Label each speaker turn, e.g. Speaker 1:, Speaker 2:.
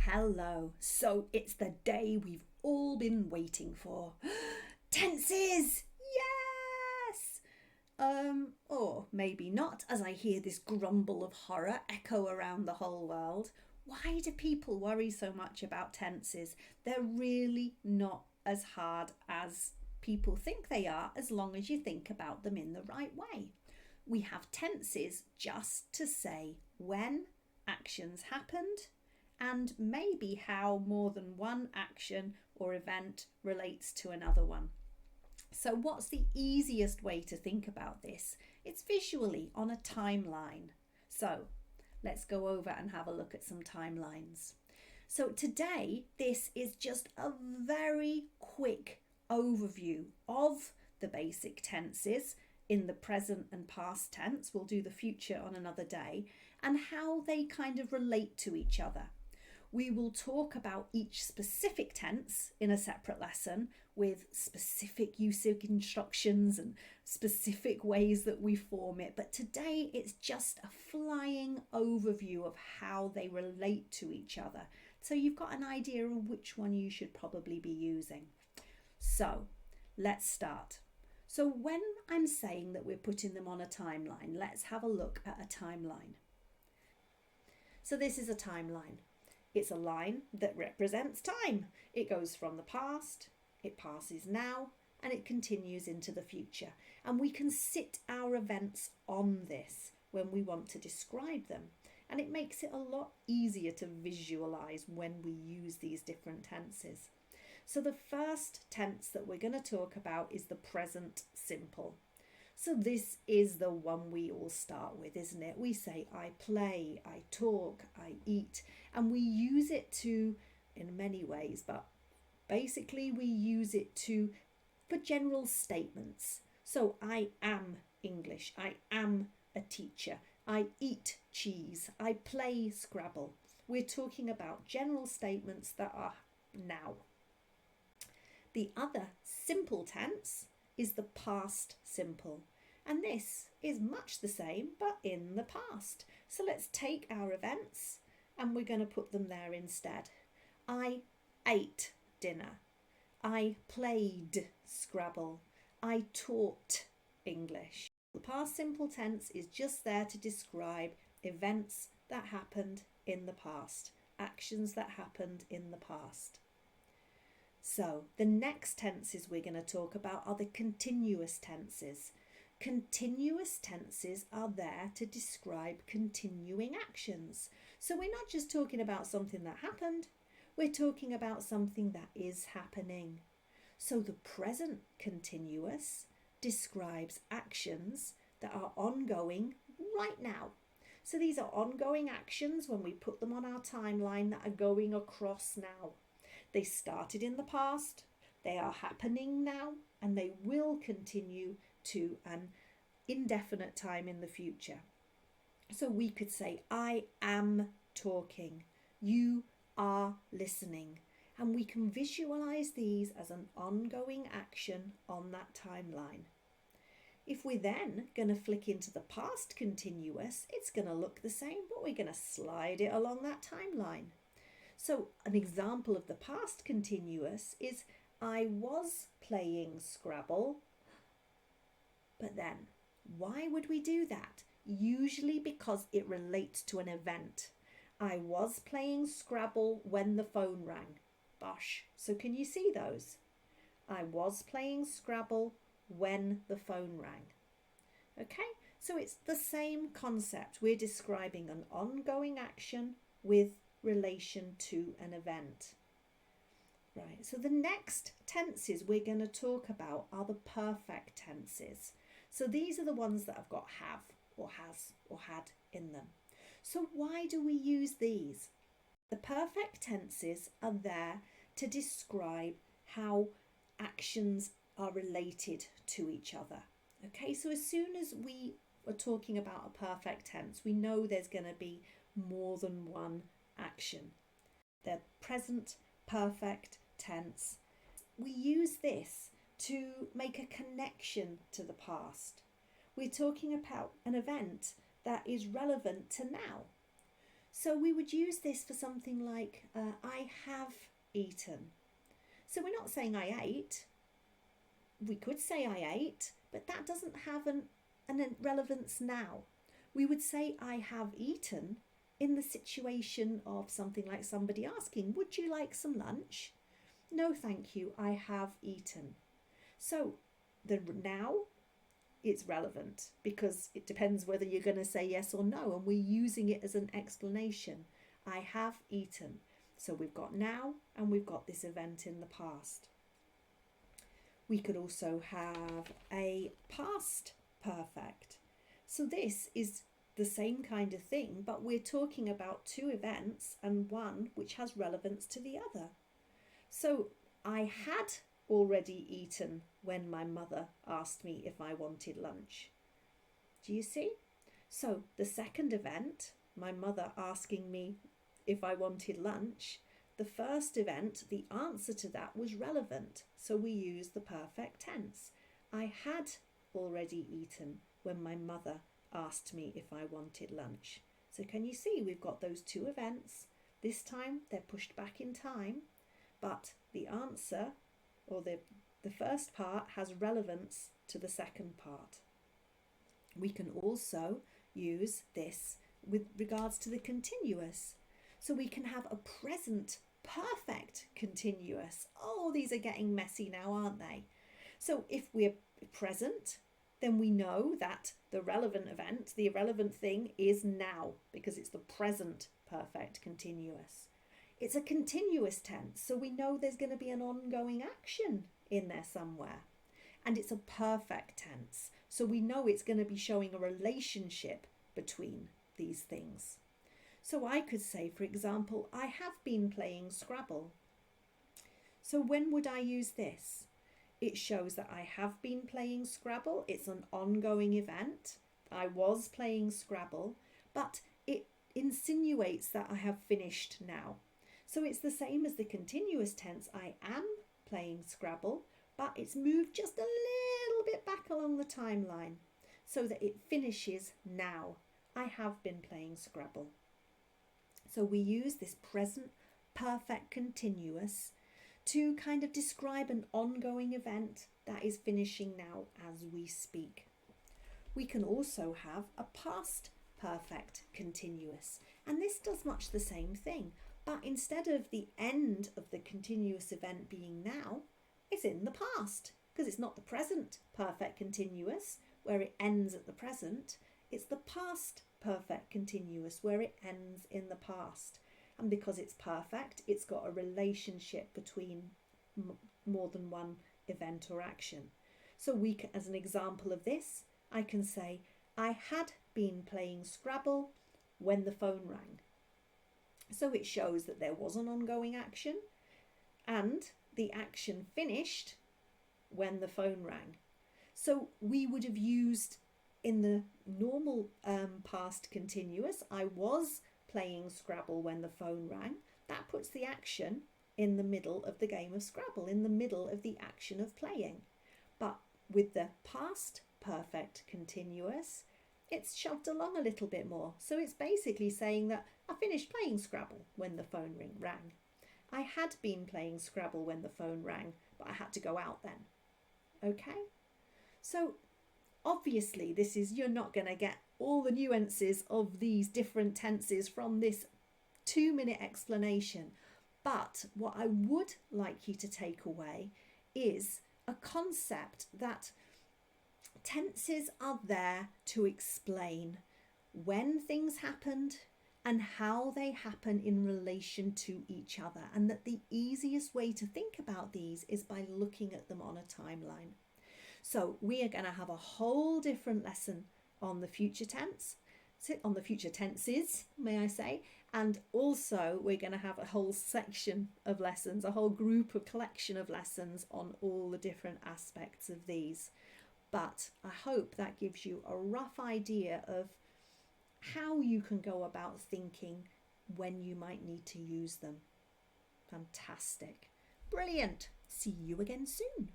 Speaker 1: Hello. So it's the day we've all been waiting for. Tenses! Yes! Or maybe not, as I hear this grumble of horror echo around the whole world. Why do people worry so much about tenses? They're really not as hard as people think they are, as long as you think about them in the right way. We have tenses just to say when actions happened and maybe how more than one action or event relates to another one. So, what's the easiest way to think about this? It's visually on a timeline. So, let's go over and have a look at some timelines. So, today, this is just a very quick overview of the basic tenses in the present and past tense. We'll do the future on another day, and how they kind of relate to each other. We will talk about each specific tense in a separate lesson with specific usage instructions and specific ways that we form it. But today it's just a flying overview of how they relate to each other. So you've got an idea of which one you should probably be using. So let's start. So when I'm saying that we're putting them on a timeline, let's have a look at a timeline. So this is a timeline. It's a line that represents time. It goes from the past, it passes now, and it continues into the future. And we can sit our events on this when we want to describe them. And it makes it a lot easier to visualize when we use these different tenses. So the first tense that we're going to talk about is the present simple. So this is the one we all start with, isn't it? We say I play, I talk, I eat, and we use it to in many ways, but basically we use it for general statements. So I am English, I am a teacher, I eat cheese, I play Scrabble. We're talking about general statements that are now. The other simple tense is the past simple. And this is much the same, but in the past. So let's take our events and we're going to put them there instead. I ate dinner. I played Scrabble. I taught English. The past simple tense is just there to describe events that happened in the past, actions that happened in the past. So the next tenses we're going to talk about are the continuous tenses. Continuous tenses are there to describe continuing actions. So we're not just talking about something that happened, we're talking about something that is happening. So the present continuous describes actions that are ongoing right now. So these are ongoing actions when we put them on our timeline that are going across now. They started in the past, they are happening now, and they will continue to an indefinite time in the future. So we could say, I am talking, you are listening, and we can visualize these as an ongoing action on that timeline. If we're then going to flick into the past continuous, it's going to look the same, but we're going to slide it along that timeline. So an example of the past continuous is I was playing Scrabble, but then why would we do that? Usually because it relates to an event. I was playing Scrabble when the phone rang. Bosh. So can you see those? I was playing Scrabble when the phone rang. Okay, so it's the same concept. We're describing an ongoing action with relation to an event. Right, so the next tenses we're going to talk about are the perfect tenses. So these are the ones that have got have or has or had in them. So why do we use these? The perfect tenses are there to describe how actions are related to each other. Okay, so as soon as we are talking about a perfect tense, we know there's going to be more than one action. The present perfect tense. We use this to make a connection to the past. We're talking about an event that is relevant to now. So we would use this for something like, I have eaten. So we're not saying I ate. We could say I ate, but that doesn't have an relevance now. We would say I have eaten in the situation of something like somebody asking, would you like some lunch? No, thank you, I have eaten. So the now, it's relevant because it depends whether you're going to say yes or no, and we're using it as an explanation. I have eaten. So we've got now and we've got this event in the past. We could also have a past perfect. So this is the same kind of thing, but we're talking about two events and one which has relevance to the other. So I had already eaten when my mother asked me if I wanted lunch. Do you see? So the second event, my mother asking me if I wanted lunch, the first event, the answer to that was relevant. So we use the perfect tense. I had already eaten when my mother asked me if I wanted lunch. So can you see we've got those two events? This time they're pushed back in time, but the answer or the first part has relevance to the second part. We can also use this with regards to the continuous. So we can have a present perfect continuous. Oh, these are getting messy now, aren't they? So if we're present, then we know that the relevant event, the irrelevant thing is now because it's the present perfect continuous. It's a continuous tense, so we know there's going to be an ongoing action in there somewhere. And it's a perfect tense, so we know it's going to be showing a relationship between these things. So I could say, for example, I have been playing Scrabble. So when would I use this? It shows that I have been playing Scrabble. It's an ongoing event. I was playing Scrabble, but it insinuates that I have finished now. So it's the same as the continuous tense. I am playing Scrabble, but it's moved just a little bit back along the timeline so that it finishes now. I have been playing Scrabble. So we use this present perfect continuous to kind of describe an ongoing event that is finishing now as we speak. We can also have a past perfect continuous, and this does much the same thing, but instead of the end of the continuous event being now, it's in the past, because it's not the present perfect continuous where it ends at the present, it's the past perfect continuous where it ends in the past. And because it's perfect, it's got a relationship between more than one event or action. So we can, as an example of this, I can say, I had been playing Scrabble when the phone rang. So it shows that there was an ongoing action and the action finished when the phone rang. So we would have used in the normal past continuous, I was playing Scrabble when the phone rang. That puts the action in the middle of the game of Scrabble, in the middle of the action of playing. But with the past perfect continuous, it's shoved along a little bit more. So it's basically saying that I finished playing Scrabble when the phone rang. I had been playing Scrabble when the phone rang, but I had to go out then. Okay? So obviously you're not going to get all the nuances of these different tenses from this 2-minute explanation. But what I would like you to take away is a concept that tenses are there to explain when things happened and how they happen in relation to each other, and that the easiest way to think about these is by looking at them on a timeline. So we are going to have a whole different lesson on the future tense, on the future tenses, may I say, and also we're going to have a whole section of lessons, a whole group of collection of lessons on all the different aspects of these. But I hope that gives you a rough idea of how you can go about thinking when you might need to use them. Fantastic. Brilliant. See you again soon.